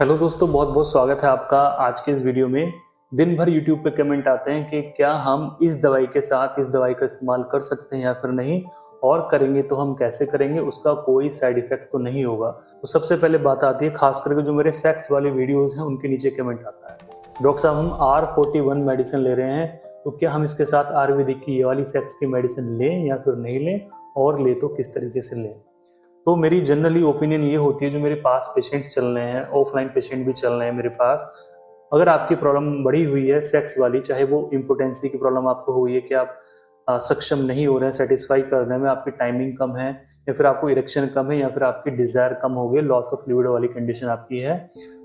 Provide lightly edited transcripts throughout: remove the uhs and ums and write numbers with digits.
Hello दोस्तों, बहुत बहुत स्वागत है आपका आज के इस वीडियो में। दिन भर यूट्यूब पे कमेंट आते हैं कि क्या हम इस दवाई के साथ इस दवाई का इस्तेमाल कर सकते हैं या फिर नहीं, और करेंगे तो हम कैसे करेंगे, उसका कोई साइड इफेक्ट तो नहीं होगा। तो सबसे पहले बात आती है खास करके जो मेरे सेक्स वाले वीडियोस हैं उनके नीचे कमेंट आता है, डॉक्टर साहब हम R41 मेडिसिन ले रहे हैं, तो क्या हम इसके साथ आयुर्वेदिक की ये वाली सेक्स की मेडिसिन लें या फिर नहीं लें, और ले तो किस तरीके से लें। तो मेरी जनरली ओपिनियन ये होती है, जो मेरे पास पेशेंट्स चल रहे हैं, ऑफलाइन पेशेंट भी चल रहे हैं मेरे पास, अगर आपकी प्रॉब्लम बढ़ी हुई है सेक्स वाली, चाहे वो इम्पोटेंसी की प्रॉब्लम आपको हुई है कि आप सक्षम नहीं हो रहे हैं सेटिस्फाई करने में, आपकी टाइमिंग कम है, या फिर आपको इरेक्शन कम है, या फिर आपकी डिजायर कम हो गई, लॉस ऑफ लिबिडो वाली कंडीशन आपकी है,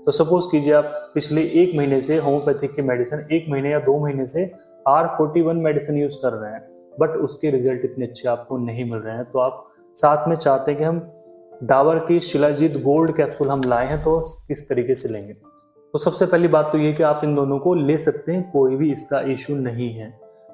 तो सपोज कीजिए आप पिछले 1 महीने से होम्योपैथिक की मेडिसिन, 1 महीने या 2 महीने से R41 मेडिसिन यूज कर रहे हैं, बट उसके रिजल्ट इतने अच्छे आपको नहीं मिल रहे हैं, तो आप साथ में चाहते हैं कि हम डाबर की शिलाजीत गोल्ड कैप्सूल हम लाए हैं, तो किस तरीके से लेंगे। तो सबसे पहली बात तो ये कि आप इन दोनों को ले सकते हैं, कोई भी इसका इश्यू नहीं है।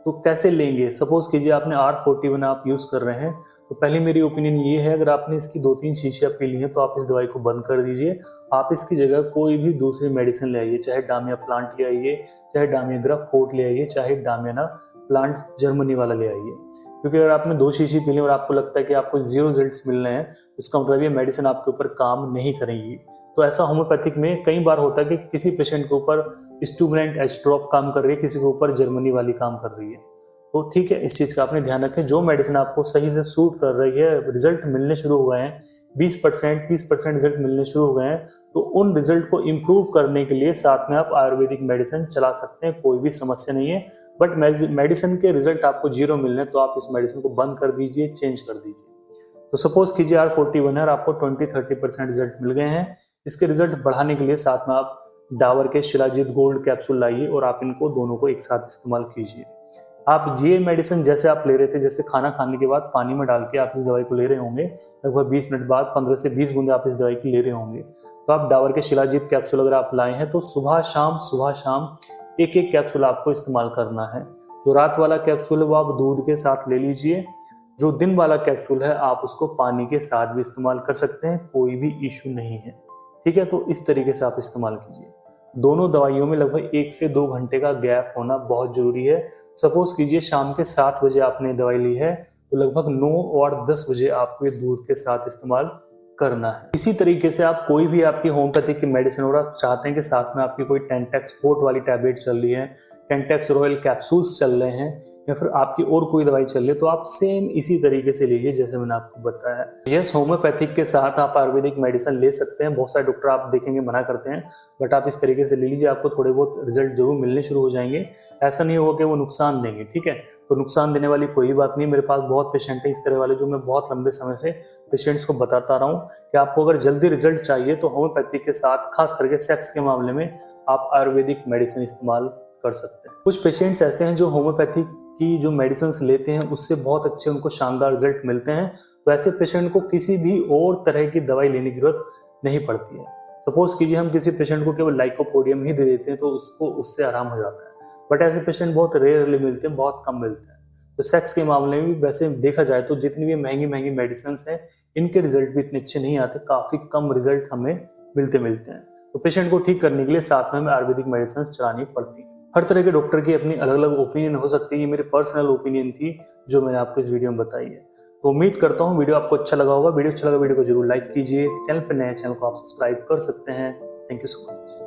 तो कैसे लेंगे, सपोज कीजिए आपने R41 आप यूज कर रहे हैं, तो पहले मेरी ओपिनियन ये है, अगर आपने इसकी 2-3 शीशियां पी ली हैं तो आप इस दवाई को बंद कर दीजिए। आप इसकी जगह कोई भी दूसरी मेडिसिन ले आइए, चाहे डामिया प्लांट ले आइए, चाहे डामिया ग्राफ फोर्ट ले आइए, चाहे डामियाना प्लांट जर्मनी वाला ले आइए। क्योंकि अगर आपने 2 शीशी पी ली और आपको लगता है कि आपको 0 रिजल्ट्स मिल रहे हैं, इसका मतलब ये मेडिसिन आपके ऊपर काम नहीं करेगी। तो ऐसा होम्योपैथिक में कई बार होता है कि किसी पेशेंट के ऊपर स्टूबिनेंट एस्ट्रोप काम कर रही है, किसी के ऊपर जर्मनी वाली काम कर रही है। तो ठीक है, इस चीज का आपने ध्यान रखें, जो मेडिसिन आपको सही से सूट कर रही है, रिजल्ट मिलने शुरू हो गए हैं, 20% 30% रिजल्ट मिलने शुरू हो गए हैं, तो उन रिजल्ट को इम्प्रूव करने के लिए साथ में आप आयुर्वेदिक मेडिसिन चला सकते हैं, कोई भी समस्या नहीं है। बट मेडिसिन के रिजल्ट आपको 0 मिल रहे हैं, तो आप इस मेडिसिन को बंद कर दीजिए, चेंज कर दीजिए। तो सपोज कीजिए R41 है और आपको 20-30% रिजल्ट मिल गए हैं, इसके रिजल्ट बढ़ाने के लिए साथ में आप डाबर के शिलाजीत गोल्ड कैप्सूल लाइए और आप इनको दोनों को एक साथ इस्तेमाल कीजिए। आप ये मेडिसिन जैसे आप ले रहे थे, जैसे खाना खाने के बाद पानी में डाल के आप इस दवाई को ले रहे होंगे, लगभग 20 मिनट बाद 15 से 20 बूंदे आप इस दवाई की ले रहे होंगे, तो आप डाबर के शिलाजीत कैप्सूल अगर आप लाए हैं तो सुबह शाम एक एक कैप्सूल आपको इस्तेमाल करना है। जो रात वाला कैप्सूल है वो आप दूध के साथ ले लीजिए, जो दिन वाला कैप्सूल है आप उसको पानी के साथ भी इस्तेमाल कर सकते हैं, कोई भी इश्यू नहीं है। ठीक है, तो इस तरीके से आप इस्तेमाल कीजिए। दोनों दवाइयों में लगभग 1 से 2 घंटे का गैप होना बहुत जरूरी है। सपोज कीजिए शाम के 7 बजे आपने दवाई ली है, तो लगभग 9 और 10 बजे आपको ये दूध के साथ इस्तेमाल करना है। इसी तरीके से आप कोई भी आपकी होम्योपैथिक की मेडिसिन और आप चाहते हैं कि साथ में आपकी कोई टेंटेक्स फोर्ट वाली टैबलेट चल रही है, टेंटेक्स रॉयल कैप्सूल्स चल रहे हैं, या फिर आपकी और कोई दवाई चल रही है, तो आप सेम इसी तरीके से लीजिए जैसे मैंने आपको बताया। यस, होम्योपैथिक के साथ आप आयुर्वेदिक मेडिसिन ले सकते हैं, बहुत सारे डॉक्टर आप देखेंगे मना करते हैं, बट आप इस तरीके से ले लीजिए, आपको थोड़े बहुत रिजल्ट जरूर मिलने शुरू हो जाएंगे। ऐसा नहीं होगा कि वो नुकसान देंगे, ठीक है, तो नुकसान देने वाली कोई बात नहीं। मेरे पास बहुत पेशेंट है इस तरह वाले, जो मैं बहुत लंबे समय से पेशेंट्स को बताता रहा हूँ कि आपको अगर जल्दी रिजल्ट चाहिए तो होम्योपैथिक के साथ, खास करके सेक्स के मामले में, आप आयुर्वेदिक मेडिसिन इस्तेमाल कर सकते हैं। कुछ पेशेंट्स ऐसे हैं जो होम्योपैथिक की जो मेडिसिन लेते हैं उससे बहुत अच्छे उनको शानदार रिजल्ट मिलते हैं, तो ऐसे पेशेंट को किसी भी और तरह की दवाई लेने की जरूरत नहीं पड़ती है। सपोज कीजिए हम किसी पेशेंट को केवल लाइकोपोडियम ही दे देते हैं तो उसको उससे आराम हो जाता है, बट ऐसे पेशेंट बहुत रेयरली मिलते हैं, बहुत कम मिलते हैं। तो सेक्स के मामले में भी वैसे देखा जाए तो जितनी भी महंगी महंगी मेडिसिन हैं, इनके रिजल्ट भी इतने अच्छे नहीं आते, काफी कम रिजल्ट हमें मिलते हैं। तो पेशेंट को ठीक करने के लिए साथ में हमें आयुर्वेदिक मेडिसिन चलानी पड़ती है। हर तरह के डॉक्टर की अपनी अलग अलग ओपिनियन हो सकती है, ये मेरी पर्सनल ओपिनियन थी जो मैंने आपको इस वीडियो में बताई है। तो उम्मीद करता हूँ वीडियो आपको अच्छा लगा होगा। वीडियो अच्छा लगा वीडियो को जरूर लाइक कीजिए, चैनल पर नए चैनल को आप सब्सक्राइब कर सकते हैं। Thank you so much.